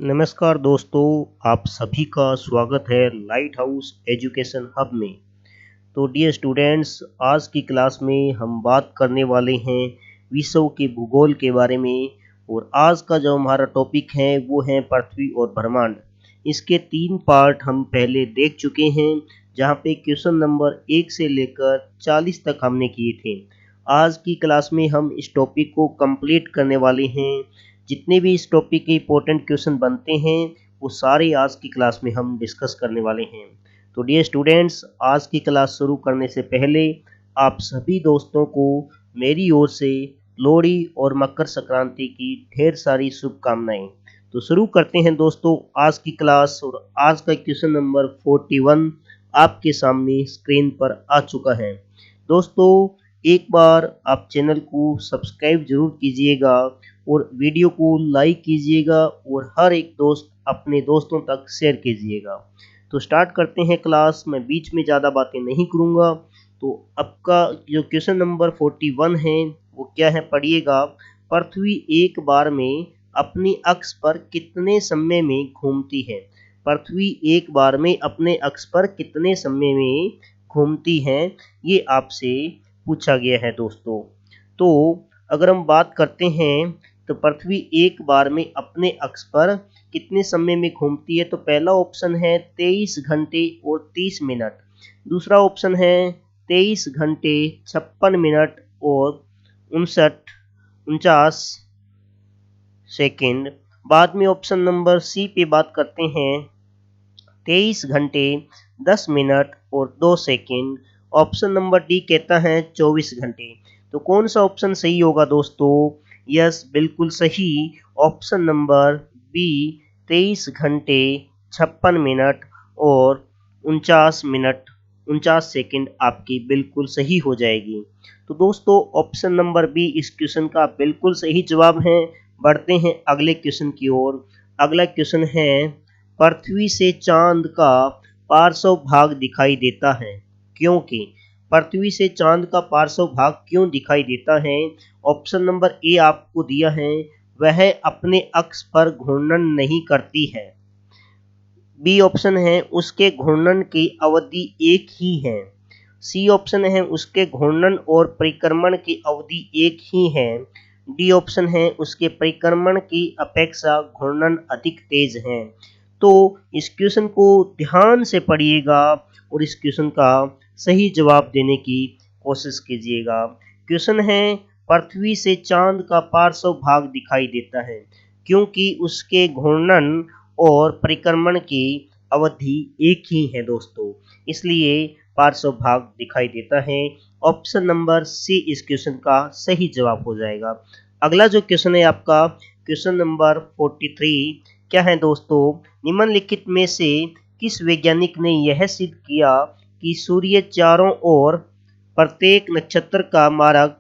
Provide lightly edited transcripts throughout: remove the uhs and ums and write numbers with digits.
नमस्कार दोस्तों, आप सभी का स्वागत है लाइट हाउस एजुकेशन हब में। तो डियर स्टूडेंट्स, आज की क्लास में हम बात करने वाले हैं विश्व के भूगोल के बारे में। और आज का जो हमारा टॉपिक है वो है पृथ्वी और ब्रह्मांड। इसके 3 पार्ट हम पहले देख चुके हैं, जहाँ पे क्वेश्चन नंबर 1 से लेकर 40 तक हमने किए थे। आज की क्लास में हम इस टॉपिक को कंप्लीट करने वाले हैं। जितने भी इस टॉपिक के इम्पोर्टेंट क्वेश्चन बनते हैं वो सारे आज की क्लास में हम डिस्कस करने वाले हैं। तो डियर स्टूडेंट्स, आज की क्लास शुरू करने से पहले आप सभी दोस्तों को मेरी ओर से लोहड़ी और मकर संक्रांति की ढेर सारी शुभकामनाएं। तो शुरू करते हैं दोस्तों आज की क्लास। और आज का क्वेश्चन नंबर 41 आपके सामने स्क्रीन पर आ चुका है। दोस्तों, एक बार आप चैनल को सब्सक्राइब जरूर कीजिएगा और वीडियो को लाइक कीजिएगा और हर एक दोस्त अपने दोस्तों तक शेयर कीजिएगा। तो स्टार्ट करते हैं क्लास। मैं बीच में ज़्यादा बातें नहीं करूँगा। तो आपका जो क्वेश्चन नंबर 41 है वो क्या है, पढ़िएगा। पृथ्वी एक बार में अपनी अक्ष पर कितने समय में घूमती है? पृथ्वी एक बार में अपने अक्ष पर कितने समय में घूमती है, ये आपसे पूछा गया है दोस्तों। तो अगर हम बात करते हैं तो पृथ्वी एक बार में अपने अक्ष पर कितने समय में घूमती है, तो पहला ऑप्शन है 23 घंटे और 30 मिनट। दूसरा ऑप्शन है 23 घंटे 56 मिनट और 49 सेकंड। बाद में ऑप्शन नंबर सी पे बात करते हैं 23 घंटे 10 मिनट और 2 सेकंड। ऑप्शन नंबर डी कहता है 24 घंटे। तो कौन सा ऑप्शन सही होगा दोस्तों? यस, बिल्कुल सही। ऑप्शन नंबर बी 23 घंटे 56 मिनट और 49 सेकंड आपकी बिल्कुल सही हो जाएगी। तो दोस्तों, ऑप्शन नंबर बी इस क्वेश्चन का बिल्कुल सही जवाब है। बढ़ते हैं अगले क्वेश्चन की ओर। अगला क्वेश्चन है, पृथ्वी से चांद का पार्श्व भाग दिखाई देता है क्योंकि? पृथ्वी से चांद का पार्श्व भाग क्यों दिखाई देता है? ऑप्शन नंबर ए आपको दिया है, वह अपने अक्ष पर घूर्णन नहीं करती है। बी ऑप्शन है, उसके घूर्णन की अवधि एक ही है। सी ऑप्शन है, उसके घूर्णन और परिक्रमण की अवधि एक ही है। डी ऑप्शन है, उसके परिक्रमण की अपेक्षा घूर्णन अधिक तेज है। तो इस क्वेश्चन को ध्यान से पढ़िएगा और इस क्वेश्चन का सही जवाब देने की कोशिश कीजिएगा। क्वेश्चन है, पृथ्वी से चांद का पार्श्व भाग दिखाई देता है क्योंकि उसके घूर्णन और परिक्रमण की अवधि एक ही है दोस्तों, इसलिए पार्श्व भाग दिखाई देता है। ऑप्शन नंबर सी इस क्वेश्चन का सही जवाब हो जाएगा। अगला जो क्वेश्चन है आपका क्वेश्चन नंबर 43 क्या है दोस्तों? निम्नलिखित में से किस वैज्ञानिक ने यह सिद्ध किया कि सूर्य चारों ओर प्रत्येक नक्षत्र का मार्ग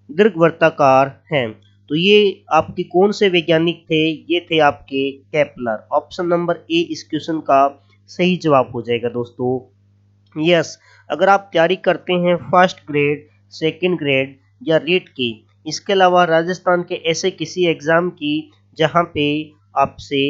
दीर्घवृत्ताकार है? तो ये आपके कौन से वैज्ञानिक थे? ये थे आपके केपलर। ऑप्शन नंबर ए इस क्वेश्चन का सही जवाब हो जाएगा दोस्तों। यस, अगर आप तैयारी करते हैं फर्स्ट ग्रेड, सेकंड ग्रेड या रीट की, इसके अलावा राजस्थान के ऐसे किसी एग्जाम की जहां पे आपसे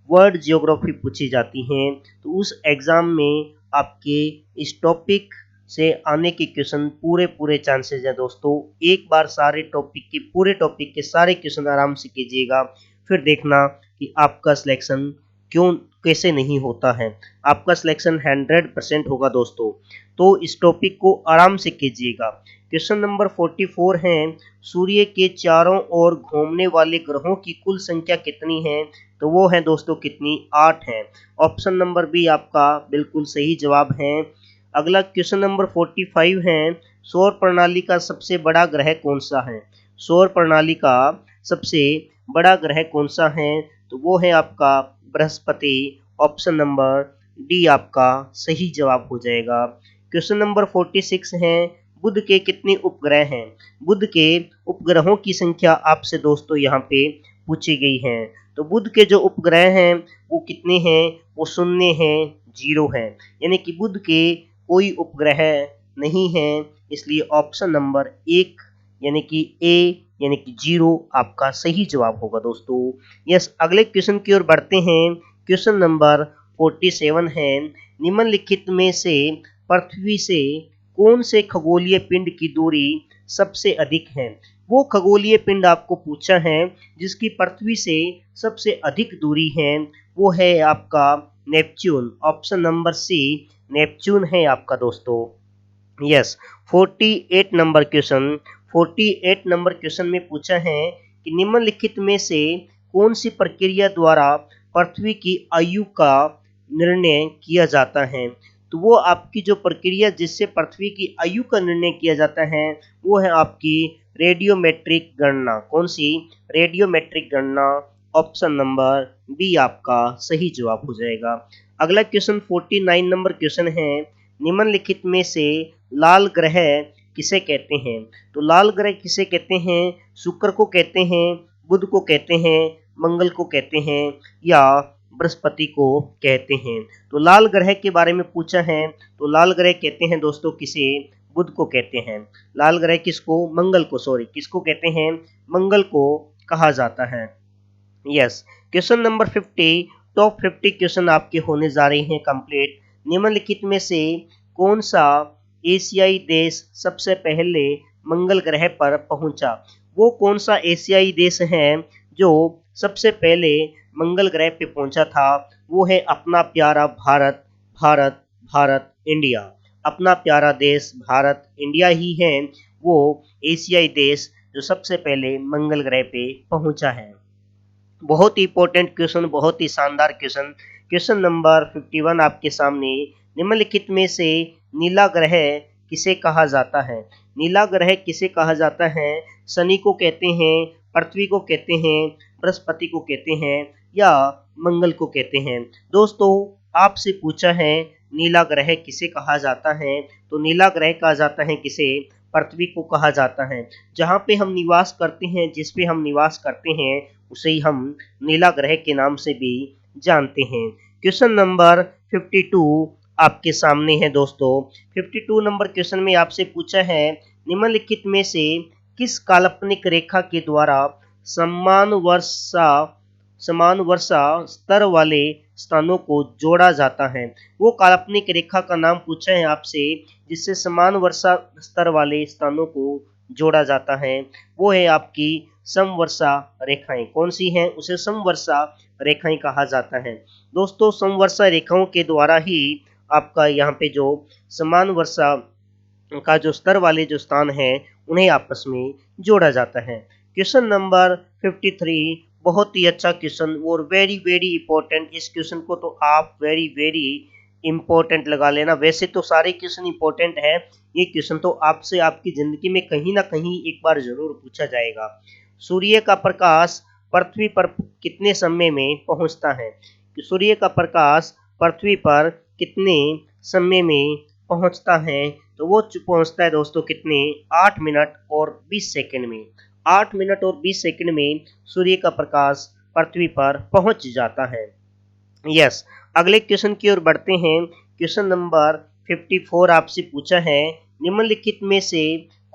वर्ल्ड ज्योग्राफी पूछी जाती हैं, तो उस एग्जाम में आपके इस टॉपिक से आने के क्वेश्चन पूरे चांसेस हैं दोस्तों। एक बार सारे टॉपिक के सारे क्वेश्चन आराम से कीजिएगा, फिर देखना कि आपका सिलेक्शन क्यों कैसे नहीं होता है। आपका सिलेक्शन 100% होगा दोस्तों। तो इस टॉपिक को आराम से कीजिएगा। क्वेश्चन नंबर 44 है, सूर्य के चारों ओर घूमने वाले ग्रहों की कुल संख्या कितनी है? तो वो है दोस्तों कितनी? 8 है। ऑप्शन नंबर बी आपका बिल्कुल सही जवाब है। अगला क्वेश्चन नंबर 45 है, सौर प्रणाली का सबसे बड़ा ग्रह कौन सा है? सौर प्रणाली का सबसे बड़ा ग्रह कौन सा है? तो वो है आपका बृहस्पति। ऑप्शन नंबर डी आपका सही जवाब हो जाएगा। क्वेश्चन नंबर 46 है, बुध के कितने उपग्रह हैं? बुध के उपग्रहों की संख्या आपसे दोस्तों यहाँ पे पूछी गई है। तो बुध के जो उपग्रह हैं वो कितने हैं? वो शून्य हैं, 0 हैं। यानी कि बुध के कोई उपग्रह नहीं है, इसलिए ऑप्शन नंबर 1 यानी कि ए यानी कि 0 आपका सही जवाब होगा दोस्तों। यस, अगले क्वेश्चन की ओर बढ़ते हैं। क्वेश्चन नंबर 47 है, निम्नलिखित में से पृथ्वी से कौन से खगोलीय पिंड की दूरी सबसे अधिक है? वो खगोलीय पिंड आपको पूछा है जिसकी पृथ्वी से सबसे अधिक दूरी है, वो है आपका Neptune. Option number C Neptune है आपका दोस्तों। Yes, 48 number question 48 number question में पूछा है कि निम्नलिखित में से कौन सी प्रक्रिया द्वारा पृथ्वी की आयु का निर्णय किया जाता है? तो वो आपकी जो प्रक्रिया जिससे पृथ्वी की आयु का निर्णय किया जाता है वो है आपकी रेडियोमेट्रिक गणना। कौन सी? रेडियोमेट्रिक गणना। ऑप्शन नंबर बी आपका सही जवाब हो जाएगा। अगला क्वेश्चन 49 नंबर क्वेश्चन है, निम्नलिखित में से लाल ग्रह किसे कहते हैं? तो लाल ग्रह किसे कहते हैं? शुक्र को कहते हैं, बुध को कहते हैं, मंगल को कहते हैं या बृहस्पति को कहते हैं? तो लाल ग्रह के बारे में पूछा है, तो लाल ग्रह कहते हैं दोस्तों किसे? बुध को कहते हैं। लाल ग्रह किसको? मंगल को, सॉरी, किसको कहते हैं? मंगल को कहा जाता है। Yes, question number 50, top 50 question आपके होने जा रहे हैं कंप्लीट। निम्नलिखित में से कौन सा एशियाई देश सबसे पहले मंगल ग्रह पर पहुंचा? वो कौन सा एशियाई देश है जो सबसे पहले मंगल ग्रह पे पहुंचा था? वो है अपना प्यारा भारत। भारत, भारत, इंडिया। अपना प्यारा देश भारत इंडिया ही है वो एशियाई देश जो सबसे पहले मंगल ग्रह पे पहुंचा है। बहुत ही इंपॉर्टेंट क्वेश्चन, बहुत ही शानदार क्वेश्चन। क्वेश्चन नंबर 51 आपके सामने, निम्नलिखित में से नीला ग्रह किसे कहा जाता है? नीला ग्रह किसे कहा जाता है? शनि को कहते हैं, पृथ्वी को कहते हैं, बृहस्पति को कहते हैं या मंगल को कहते हैं? दोस्तों, आपसे पूछा है नीला ग्रह किसे कहा जाता है, तो नीला ग्रह कहा जाता है किसे? पृथ्वी को कहा जाता है। जहाँ पे हम निवास करते हैं, जिस पे हम निवास करते हैं उसे ही हम नीला ग्रह के नाम से भी जानते हैं। क्वेश्चन नंबर 52 आपके सामने है दोस्तों। 52 नंबर क्वेश्चन में आपसे पूछा है, निम्नलिखित में से किस काल्पनिक रेखा के द्वारा समान वर्षा समान वर्षा स्तर वाले स्थानों को जोड़ा जाता है? वो काल्पनिक रेखा का नाम पूछा है आपसे जिससे समान वर्षा स्तर वाले स्थानों को जोड़ा जाता है। वो है आपकी समवर्षा रेखाएं। कौन सी हैं? उसे समवर्षा रेखाएं कहा जाता है। दोस्तों, समवर्षा रेखाओं के द्वारा ही आपका यहाँ पे जो समान वर्षा का जो स्तर वाले जो स्थान है उन्हें आपस में जोड़ा जाता है। क्वेश्चन नंबर 53 बहुत ही अच्छा क्वेश्चन और वेरी वेरी इंपॉर्टेंट। इस क्वेश्चन को तो आप वेरी वेरी इंपॉर्टेंट लगा लेना। वैसे तो सारे क्वेश्चन इंपॉर्टेंट है, ये क्वेश्चन तो आपसे आपकी जिंदगी में कहीं ना कहीं एक बार जरूर पूछा जाएगा। सूर्य का प्रकाश पृथ्वी पर कितने समय में पहुंचता है? सूर्य का प्रकाश पृथ्वी पर कितने समय में पहुंचता है? तो वो पहुंचता है दोस्तों कितने? 8 मिनट और 20 सेकंड में। 8 मिनट और 20 सेकंड में सूर्य का प्रकाश पृथ्वी पर पहुंच जाता है। यस, अगले क्वेश्चन की ओर बढ़ते हैं। क्वेश्चन नंबर 54 आपसे पूछा है, निम्नलिखित में से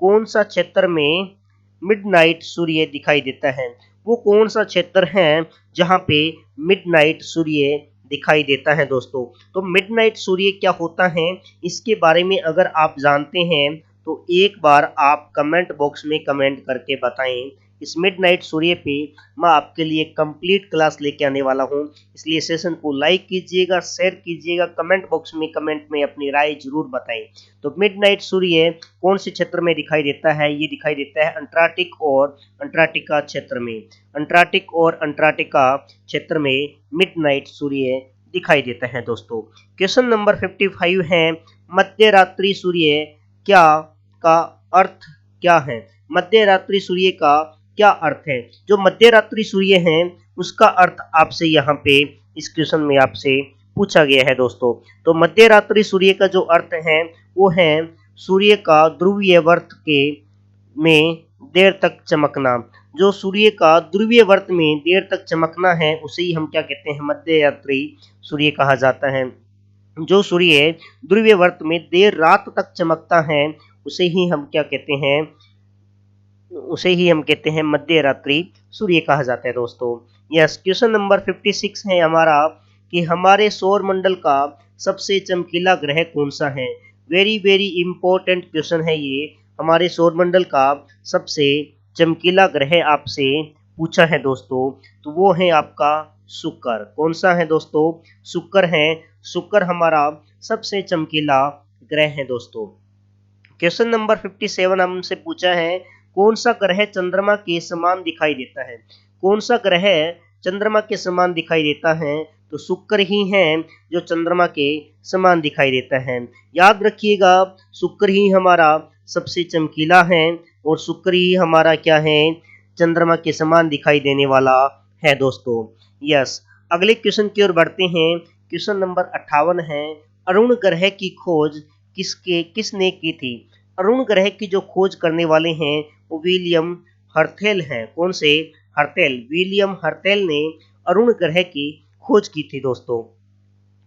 कौन सा क्षेत्र में मिडनाइट सूर्य दिखाई देता है? वो कौन सा क्षेत्र है जहाँ पे मिडनाइट सूर्य दिखाई देता है दोस्तों? तो मिडनाइट सूर्य क्या होता है इसके बारे में अगर आप जानते हैं तो एक बार आप कमेंट बॉक्स में कमेंट करके बताएं। इस मिडनाइट सूर्य पे मैं आपके लिए कंप्लीट क्लास लेके आने वाला हूँ, इसलिए सेशन को लाइक कीजिएगा, शेयर कीजिएगा, कमेंट बॉक्स में कमेंट में अपनी राय जरूर बताएं। तो मिडनाइट सूर्य कौन से क्षेत्र में दिखाई देता है? ये दिखाई देता है अंटार्कटिक और अंटार्कटिका क्षेत्र में। अंटार्कटिक और अंटार्कटिका क्षेत्र में मिडनाइट सूर्य दिखाई देता है दोस्तों। क्वेश्चन नंबर 55 है, मध्य रात्रि सूर्य क्या का अर्थ क्या है? मध्य रात्रि सूर्य का क्या अर्थ है? जो मध्य रात्रि सूर्य है उसका अर्थ आपसे यहाँ पे इस क्वेश्चन में आपसे पूछा गया है दोस्तों। तो मध्य रात्रि सूर्य का जो अर्थ है वो है सूर्य का ध्रुवीय वर्त के में देर तक चमकना। जो सूर्य का ध्रुवीय वर्त में देर तक चमकना है उसे ही हम क्या कहते हैं? मध्य रात्रि सूर्य कहा जाता है। जो सूर्य ध्रुवीय वर्त में देर रात तक चमकता है उसे ही हम क्या कहते हैं? उसे ही हम कहते हैं मध्य रात्रि सूर्य कहा जाता है दोस्तों। यस, क्वेश्चन नंबर 56 है हमारा कि हमारे सौर मंडल का सबसे चमकीला ग्रह कौन सा है। वेरी वेरी इंपॉर्टेंट क्वेश्चन है ये। हमारे सौर मंडल का सबसे चमकीला ग्रह आपसे पूछा है दोस्तों, तो वो है आपका शुक्र। कौन सा है दोस्तों? शुक्र है। शुक्र हमारा सबसे चमकीला ग्रह है दोस्तों। क्वेश्चन नंबर 57 हमसे पूछा है कौन सा ग्रह चंद्रमा के समान दिखाई देता है। कौन सा ग्रह चंद्रमा के समान दिखाई देता है? तो शुक्र ही है जो चंद्रमा के समान दिखाई देता है। याद रखिएगा, शुक्र ही हमारा सबसे चमकीला है और शुक्र ही हमारा क्या है, चंद्रमा के समान दिखाई देने वाला है दोस्तों। यस, अगले क्वेश्चन की ओर बढ़ते हैं। क्वेश्चन नंबर 58 है अरुण ग्रह की खोज किसने की थी। अरुण ग्रह की जो खोज करने वाले हैं वो विलियम हर्थेल हैं। कौन से? हर्थेल। विलियम हर्थेल ने अरुण ग्रह की खोज की थी दोस्तों।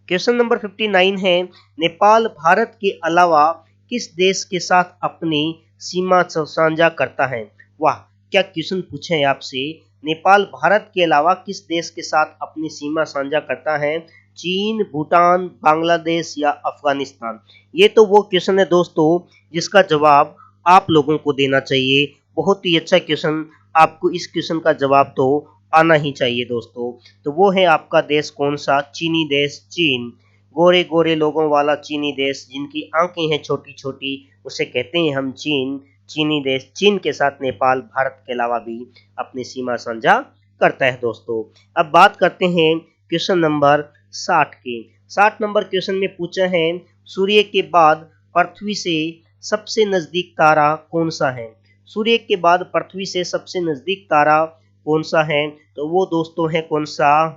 क्वेश्चन नंबर 59 है नेपाल भारत के अलावा किस देश के साथ अपनी सीमा साझा करता है। वाह, क्या क्वेश्चन पूछे हैं आपसे। नेपाल भारत के अलावा किस देश के साथ अपनी सीमा साझा करता है? चीन, भूटान, बांग्लादेश या अफगानिस्तान। ये तो वो क्वेश्चन है दोस्तों जिसका जवाब आप लोगों को देना चाहिए। बहुत ही अच्छा क्वेश्चन, आपको इस क्वेश्चन का जवाब तो आना ही चाहिए दोस्तों। तो वो है आपका देश कौन सा? चीनी देश, चीन। गोरे गोरे लोगों वाला चीनी देश, जिनकी आंखें हैं छोटी छोटी, उसे कहते हैं हम चीन। चीनी देश, चीन के साथ नेपाल भारत के अलावा भी अपनी सीमा साझा करता है दोस्तों। अब बात करते हैं क्वेश्चन नंबर 60 की। 60 नंबर क्वेश्चन में पूछा है सूर्य के बाद पृथ्वी से सबसे नजदीक तारा कौन सा है। सूर्य के बाद पृथ्वी से सबसे नजदीक तारा कौन सा है? तो वो दोस्तों है कौन सा?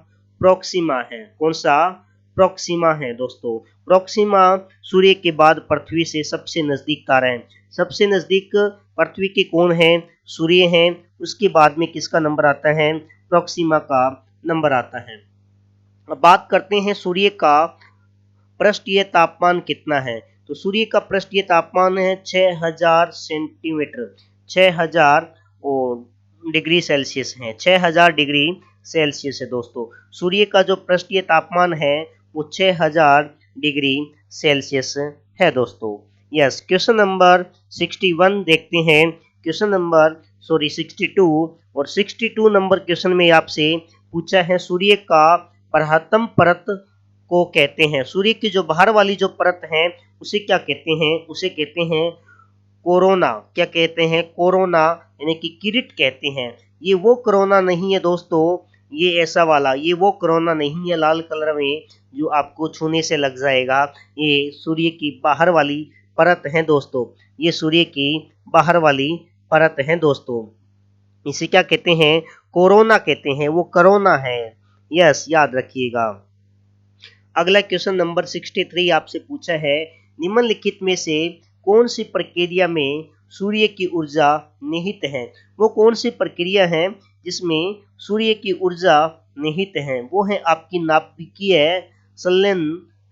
प्रोक्सिमा है। कौन सा? प्रोक्सिमा है दोस्तों। प्रोक्सिमा सूर्य के बाद पृथ्वी से सबसे नजदीक तारा है। सबसे नजदीक पृथ्वी के कौन है? सूर्य है। उसके बाद में किसका नंबर आता है? प्रोक्सिमा का नंबर आता है। अब बात करते हैं सूर्य का पृष्ठीय तापमान कितना है। तो सूर्य का पृष्ठीय तापमान है 6000 सेंटीमीटर, 6000 डिग्री सेल्सियस है। 6000 डिग्री सेल्सियस है दोस्तों। सूर्य का जो पृष्ठीय तापमान है वो 6000 डिग्री सेल्सियस है दोस्तों। यस, क्वेश्चन नंबर 61 देखते हैं। क्वेश्चन नंबर 62 और 62 नंबर क्वेश्चन में आपसे पूछा है सूर्य का प्रहतम परत को कहते हैं। सूर्य की जो बाहर वाली जो परत है उसे क्या कहते हैं? उसे कहते हैं कोरोना। क्या कहते हैं? कोरोना, यानी कि किरीट कहते हैं। ये वो कोरोना नहीं है दोस्तों, ये ऐसा वाला, ये वो कोरोना नहीं है लाल कलर में जो आपको छूने से लग जाएगा। ये सूर्य की बाहर वाली परत है दोस्तों। ये सूर्य की बाहर वाली परत है दोस्तों। इसे क्या कहते हैं? कोरोना कहते हैं, वो कोरोना है। यस, याद रखिएगा। अगला क्वेश्चन नंबर 63 आपसे पूछा है निम्नलिखित में से कौन सी प्रक्रिया में सूर्य की ऊर्जा निहित है। वो कौन सी प्रक्रिया है जिसमें सूर्य की ऊर्जा निहित है? वो है आपकी नाभिकीय संलयन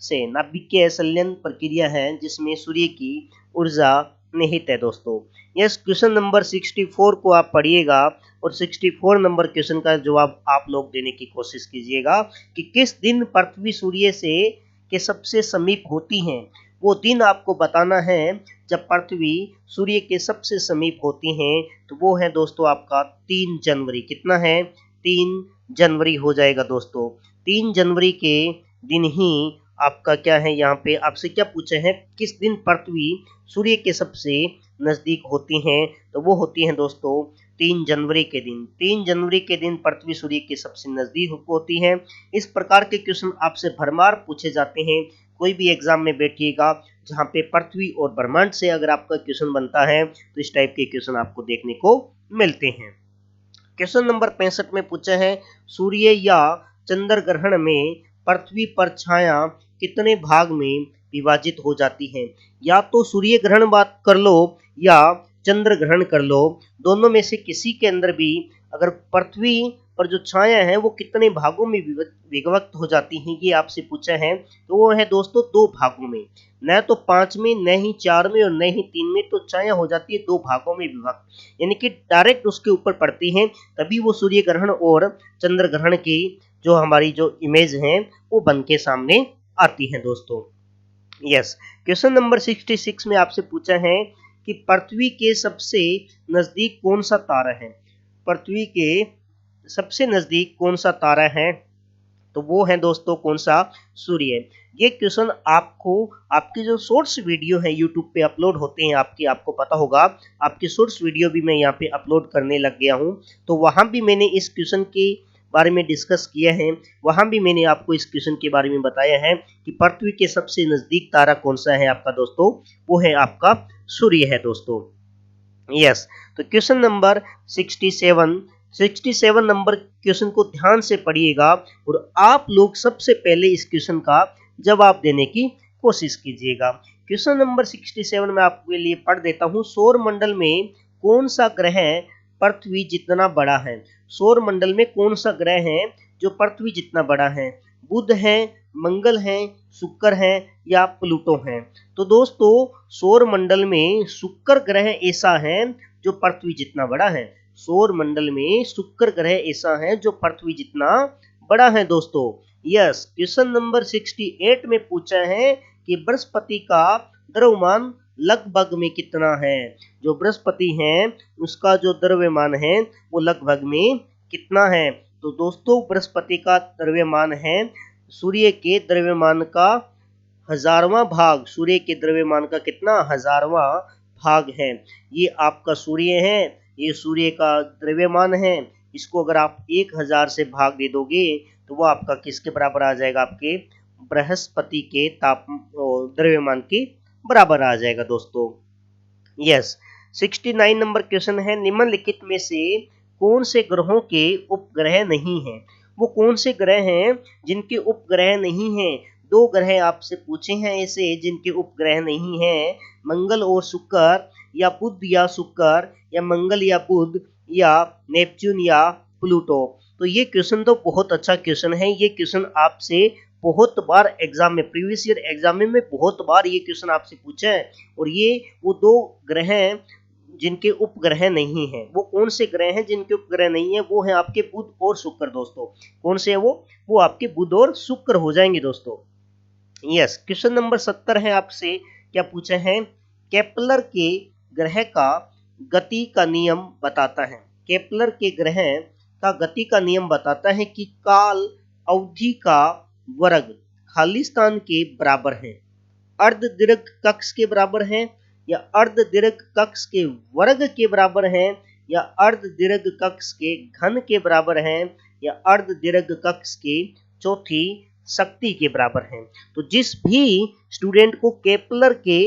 से। नाभिकीय संलयन प्रक्रिया है जिसमें सूर्य की ऊर्जा निहित है दोस्तों। यस, क्वेश्चन नंबर 64 को आप पढ़िएगा और 64 नंबर क्वेश्चन का जवाब आप लोग देने की कोशिश कीजिएगा कि किस दिन पृथ्वी सूर्य से के सबसे समीप होती है। वो दिन आपको बताना है जब पृथ्वी सूर्य के सबसे समीप होती है। तो वो है दोस्तों आपका 3 जनवरी। कितना है? 3 जनवरी हो जाएगा दोस्तों। 3 जनवरी के दिन ही आपका क्या है, यहाँ पे आपसे क्या पूछा है, किस दिन पृथ्वी सूर्य के सबसे नजदीक होती हैं। तो वो होती हैं दोस्तों 3 जनवरी के दिन। 3 जनवरी के दिन पृथ्वी सूर्य के सबसे नजदीक होती है। इस प्रकार के क्वेश्चन आपसे भरमार पूछे जाते हैं। कोई भी एग्जाम में बैठिएगा जहाँ पे पृथ्वी और ब्रह्मांड से अगर आपका क्वेश्चन बनता है तो इस टाइप के क्वेश्चन आपको देखने को मिलते हैं। क्वेश्चन नंबर 65 में पूछा है सूर्य या चंद्र ग्रहण में पृथ्वी पर छाया कितने भाग में विभाजित हो जाती है। या तो सूर्य ग्रहण बात कर लो या चंद्र ग्रहण कर लो, दोनों में से किसी के अंदर भी अगर पृथ्वी पर जो छाया है वो कितने भागों में विभक्त हो जाती है, ये आपसे पूछा है। तो वो है दोस्तों 2 भागों में, न तो 5 में, न ही 4 में और न ही 3 में। तो छाया हो जाती है 2 भागों में विभक्त, यानी कि डायरेक्ट उसके ऊपर पड़ती है, तभी वो सूर्य ग्रहण और चंद्र ग्रहण की जो हमारी जो इमेज है वो बन के सामने आती है दोस्तों। यस, क्वेश्चन नंबर 66 में आपसे पूछा है कि पृथ्वी के सबसे नजदीक कौन सा तारा है। पृथ्वी के सबसे नजदीक कौन सा तारा है, तो वो है दोस्तों कौन सा, सूर्य। ये क्वेश्चन आपको आपकी जो शॉर्ट्स वीडियो है यूट्यूब पे अपलोड होते हैं, आपको पता होगा, आपकी शॉर्ट्स वीडियो भी मैं यहाँ पे अपलोड करने लग गया हूँ। तो वहां भी मैंने इस क्वेश्चन के बारे में डिस्कस किया है, वहां भी मैंने आपको इस क्वेश्चन के बारे में बताया है कि पृथ्वी के सबसे नजदीक तारा कौन सा है आपका दोस्तों, वो है आपका सूर्य है दोस्तों। यस, तो क्वेश्चन नंबर 67 नंबर क्वेश्चन को ध्यान से पढ़िएगा और आप लोग सबसे पहले इस क्वेश्चन का जवाब देने की कोशिश कीजिएगा। क्वेश्चन नंबर 67 में आपके लिए पढ़ देता हूं। सौर मंडल में कौन सा ग्रह पृथ्वी जितना बड़ा है। सौर मंडल में कौन सा ग्रह है जो पृथ्वी जितना बड़ा है। बुध है, मंगल है, शुक्र है या प्लूटो है। तो दोस्तों सौर मंडल में शुक्र ग्रह ऐसा है जो पृथ्वी जितना बड़ा है। सौर मंडल में शुक्र ग्रह ऐसा है जो पृथ्वी जितना बड़ा है दोस्तों। यस, क्वेश्चन नंबर 68 में पूछा है कि बृहस्पति का द्रव्यमान लगभग में कितना है। जो बृहस्पति है उसका जो द्रव्यमान है वो लगभग में कितना है। तो दोस्तों बृहस्पति का द्रव्यमान है सूर्य के द्रव्यमान का 1000वां भाग। सूर्य के द्रव्यमान का कितना, 1000वां भाग है। ये आपका सूर्य है, ये सूर्य का द्रव्यमान है। इसको अगर आप 1000 से भाग दे दोगे तो वो आपका किसके बराबर आ जाएगा, आपके बृहस्पति के द्रव्यमान के बराबर आ जाएगा दोस्तों। यस, 69 नंबर क्वेश्चन है, निम्नलिखित में से कौन से ग्रहों के उपग्रह नहीं हैं। वो कौन से ग्रह हैं जिनके उपग्रह नहीं हैं। 2 ग्रह आपसे पूछे हैं ऐसे जिनके उपग्रह नहीं हैं, मंगल और शुक्र, या बुध या शुक्र, या मंगल या बुध, या नेपच्यून या प्लूटो। तो ये क्वेश्चन तो बहुत अच्छा क्वेश्चन है। ये क्वेश्चन आपसे बहुत बार एग्जाम में, प्रीवियस ईयर एग्जाम में बहुत बार ये क्वेश्चन आपसे पूछा है। और ये वो 2 ग्रह हैं जिनके उपग्रह नहीं है। वो कौन से ग्रह हैं जिनके उपग्रह नहीं है, वो है आपके बुध और शुक्र दोस्तों। कौन से है वो आपके बुध और शुक्र हो जाएंगे दोस्तों। यस, क्वेश्चन नंबर 70 है, आपसे क्या पूछा है, केपलर के ग्रह का गति का नियम बताता है। केपलर के ग्रह का गति का नियम बताता है कि काल अवधि का वर्ग खालिस्तान के बराबर है, अर्ध दीर्घ कक्ष के बराबर है, या अर्ध दीर्घ कक्ष के वर्ग के बराबर है, या अर्ध दीर्घ कक्ष के घन के बराबर है, या अर्ध दीर्घ कक्ष के चौथी शक्ति के बराबर है। तो जिस भी स्टूडेंट को केपलर के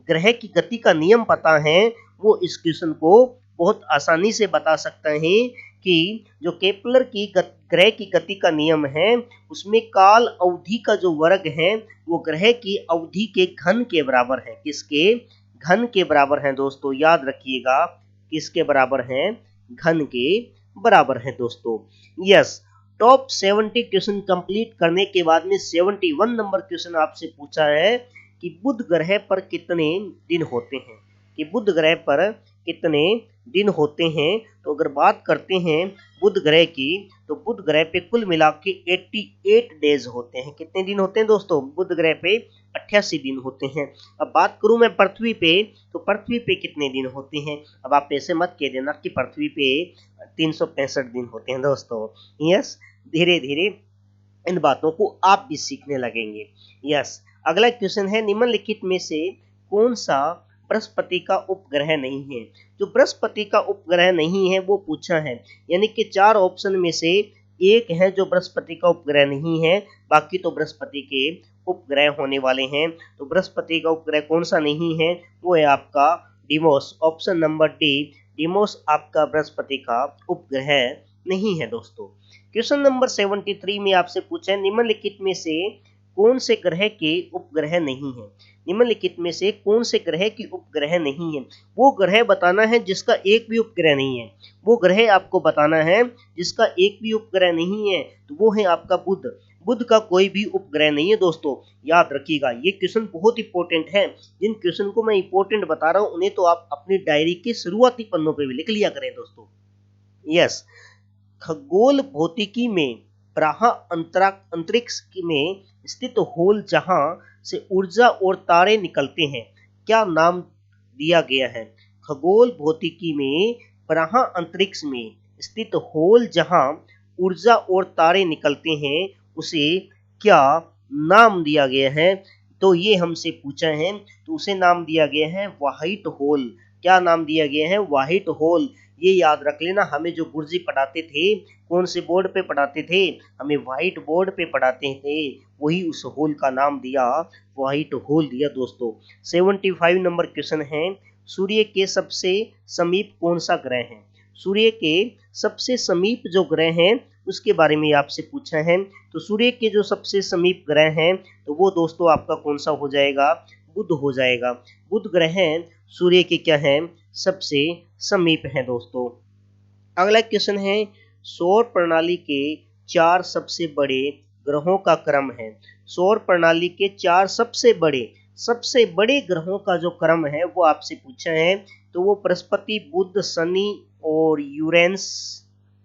ग्रह की गति का नियम पता है वो इस क्वेश्चन को बहुत आसानी से बता सकता है कि जो केपलर की ग्रह की गति का नियम है उसमें काल अवधि का जो वर्ग है वो ग्रह की अवधि के घन के बराबर है। किसके, घन के बराबर है दोस्तों, याद रखिएगा किसके बराबर है, घन के बराबर है दोस्तों। यस, टॉप 70 क्वेश्चन कंप्लीट करने के बाद में 71 नंबर क्वेश्चन आपसे पूछा है कि बुध ग्रह पर कितने दिन होते हैं। कि बुध ग्रह पर कितने दिन होते हैं। तो अगर बात करते हैं बुध ग्रह की, तो बुध ग्रह पे कुल मिला के 88 डेज होते हैं। कितने दिन होते हैं दोस्तों, बुध ग्रह पे 88 दिन होते हैं। अब बात करूं मैं पृथ्वी पे, तो पृथ्वी पे कितने दिन होते हैं। अब आप ऐसे मत कह देना कि पृथ्वी पे 365 दिन होते हैं दोस्तों। यस, धीरे धीरे इन बातों को आप भी सीखने लगेंगे। यस, अगला क्वेश्चन है, निम्नलिखित में से कौन सा बृहस्पति का उपग्रह नहीं है। जो बृहस्पति का उपग्रह नहीं है वो पूछा है, यानी कि 4 ऑप्शन में से एक है जो बृहस्पति का उपग्रह नहीं है, बाकी तो बृहस्पति के उपग्रह होने वाले हैं। तो बृहस्पति का उपग्रह कौन सा नहीं है, वो है आपका Deimos. Option number D, Deimos आपका बृहस्पति का उपग्रह नहीं है दोस्तों। क्वेश्चन नंबर 73 में आपसे पूछा है, निम्नलिखित में से कौन से ग्रह के उपग्रह नहीं है? निम्नलिखित में से कौन से ग्रह की उपग्रह नहीं है? वो ग्रह बताना है जिसका एक भी उपग्रह नहीं है। वो ग्रह आपको बताना है जिसका एक भी उपग्रह नहीं है, तो वो है आपका बुध। बुध का कोई भी उपग्रह नहीं है दोस्तों, याद रखिएगा। ये क्वेश्चन बहुत इंपॉर्टेंट है। जिन क्वेश्चन को मैं इंपॉर्टेंट बता रहा हूँ उन्हें तो आप अपनी डायरी के शुरुआती पन्नों पे भी लिख लिया करें दोस्तों। यस, खगोल भौतिकी में प्राह अंतरिक्ष में स्थित होल जहां से ऊर्जा और तारे निकलते हैं, क्या नाम दिया गया है? खगोल भौतिकी में प्राह अंतरिक्ष में स्थित होल जहां ऊर्जा और तारे निकलते हैं, उसे क्या नाम दिया गया है? तो ये हमसे पूछा है, तो उसे नाम दिया गया है व्हाइट होल। क्या नाम दिया गया है? White hole. ये याद रख लेना, हमें जो गुरुजी पढ़ाते थे, कौन से बोर्ड पे पढ़ाते थे? हमें व्हाइट बोर्ड पे पढ़ाते थे, वही उस होल का नाम दिया, व्हाइट होल दिया दोस्तों। 75 नंबर क्वेश्चन है, सूर्य के सबसे समीप कौन सा ग्रह है? सूर्य के सबसे समीप जो ग्रह है उसके बारे में आपसे पूछा है। तो सूर्य के जो सबसे समीप ग्रह हैं, तो वो दोस्तों आपका कौन सा हो जाएगा? बुध हो जाएगा। बुध ग्रह सूर्य के क्या है? सबसे समीप है दोस्तों। अगला क्वेश्चन है, सौर प्रणाली के 4 सबसे बड़े ग्रहों का क्रम है। सौर प्रणाली के 4 सबसे बड़े ग्रहों का जो क्रम है वो आपसे पूछा है। तो वो बृहस्पति, बुध, शनि और यूरेनस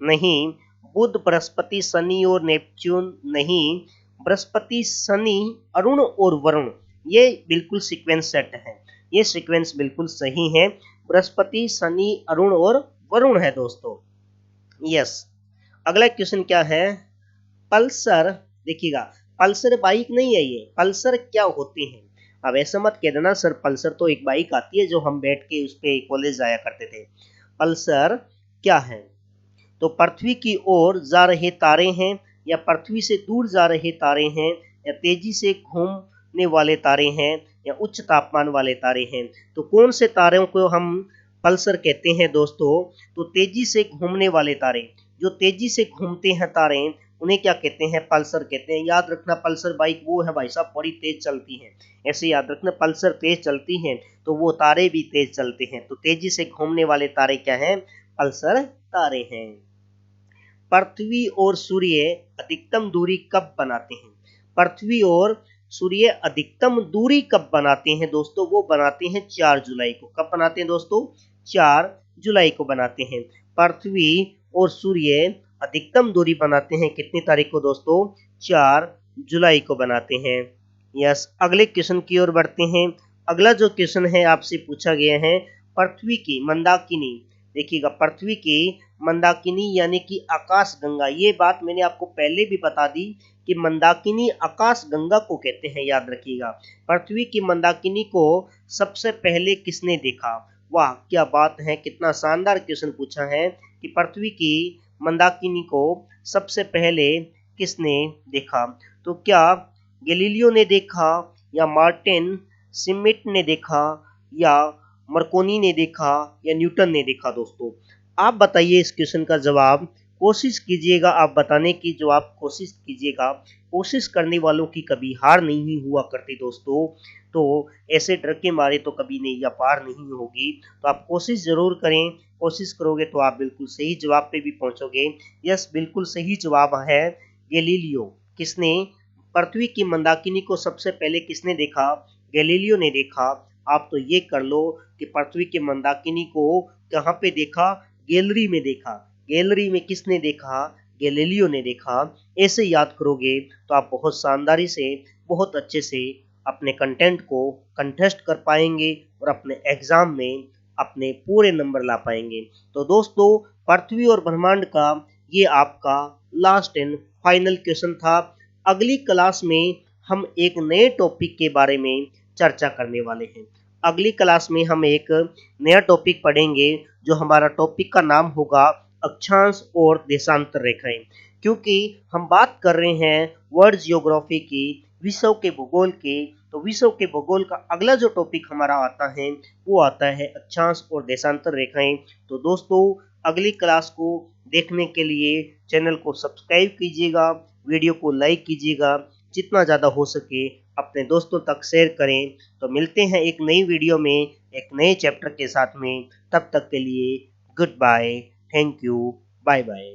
नहीं, बुध, बृहस्पति, शनि और नेपच्यून नहीं, बृहस्पति, शनि, अरुण और वरुण। ये बिल्कुल सीक्वेंस सेट है, ये सीक्वेंस बिल्कुल सही है। बृहस्पति, शनि, अरुण और वरुण है दोस्तों। यस, अगला क्वेश्चन क्या है? पल्सर, देखिएगा, पल्सर बाइक नहीं है ये। पल्सर क्या होती है? अब ऐसा मत कह देना सर, पल्सर तो एक बाइक आती है जो हम बैठ के उस पे कॉलेज जाया करते थे। पल्सर क्या है? तो पृथ्वी की ओर जा रहे तारे हैं, या पृथ्वी से दूर जा रहे तारे हैं, या तेजी से घूमने वाले तारे हैं, या उच्च तापमान वाले तारे हैं। तो कौन से तारों को हम पल्सर कहते हैं दोस्तों? तो तेजी से घूमने वाले तारे, जो तेजी से घूमते हैं तारे, उन्हें क्या कहते हैं? पल्सर कहते हैं। याद रखना, पल्सर बाइक वो है भाई साहब, बड़ी तेज चलती है। ऐसे याद रखना, पल्सर तेज चलती है तो वो तारे भी तेज चलते हैं। तो तेजी से घूमने वाले तारे क्या हैं? पल्सर तारे हैं। पृथ्वी और सूर्य अधिकतम दूरी कब बनाते हैं? पृथ्वी और सूर्य अधिकतम दूरी कब बनाते हैं दोस्तों? वो बनाते हैं 4 जुलाई को। कब बनाते हैं दोस्तों? 4 जुलाई को बनाते हैं। पृथ्वी और सूर्य अधिकतम दूरी बनाते हैं कितनी तारीख को दोस्तों? 4 जुलाई को बनाते हैं। यस, अगले क्वेश्चन की ओर बढ़ते हैं। अगला जो क्वेश्चन है आपसे पूछा गया है, पृथ्वी की मंदाकिनी, देखिएगा, पृथ्वी की मंदाकिनी यानी कि आकाश गंगा। ये बात मैंने आपको पहले भी बता दी कि मंदाकिनी आकाश गंगा को कहते हैं, याद रखिएगा। पृथ्वी की मंदाकिनी को सबसे पहले किसने देखा? वाह क्या बात है, कितना शानदार क्वेश्चन पूछा है कि पृथ्वी की मंदाकिनी को सबसे पहले किसने देखा? तो क्या गैलीलियो ने देखा, या मार्टिन सिमिट ने देखा, या मरकोनी ने देखा, या न्यूटन ने देखा? दोस्तों आप बताइए इस क्वेश्चन का जवाब। कोशिश कीजिएगा आप बताने की, जवाब कोशिश कीजिएगा। कोशिश करने वालों की कभी हार नहीं हुआ करती दोस्तों। तो ऐसे डर के मारे तो कभी नहीं, या पार नहीं होगी। तो आप कोशिश जरूर करें, कोशिश करोगे तो आप बिल्कुल सही जवाब पे भी पहुंचोगे। यस, बिल्कुल सही जवाब है गैलीलियो। किसने? पृथ्वी की मंदाकिनी को सबसे पहले किसने देखा? गैलीलियो ने देखा। आप तो ये कर लो कि पृथ्वी की मंदाकिनी को कहाँ पे देखा? गैलरी में देखा। गैलरी में किसने देखा? गैलीलियो ने देखा। ऐसे याद करोगे तो आप बहुत शानदारी से, बहुत अच्छे से अपने कंटेंट को कंटेस्ट कर पाएंगे और अपने एग्जाम में अपने पूरे नंबर ला पाएंगे। तो दोस्तों पृथ्वी और ब्रह्मांड का ये आपका लास्ट एंड फाइनल क्वेश्चन था। अगली क्लास में हम एक नए टॉपिक के बारे में चर्चा करने वाले हैं। अगली क्लास में हम एक नया टॉपिक पढ़ेंगे, जो हमारा टॉपिक का नाम होगा अक्षांश और देशांतर रेखाएं। क्योंकि हम बात कर रहे हैं वर्ल्ड जियोग्राफी की, विश्व के भूगोल के, तो विश्व के भूगोल का अगला जो टॉपिक हमारा आता है वो आता है अक्षांश और देशांतर रेखाएं। तो दोस्तों अगली क्लास को देखने के लिए चैनल को सब्सक्राइब कीजिएगा, वीडियो को लाइक कीजिएगा, जितना ज़्यादा हो सके अपने दोस्तों तक शेयर करें। तो मिलते हैं एक नई वीडियो में एक नए चैप्टर के साथ में। तब तक के लिए good bye, thank you, bye bye.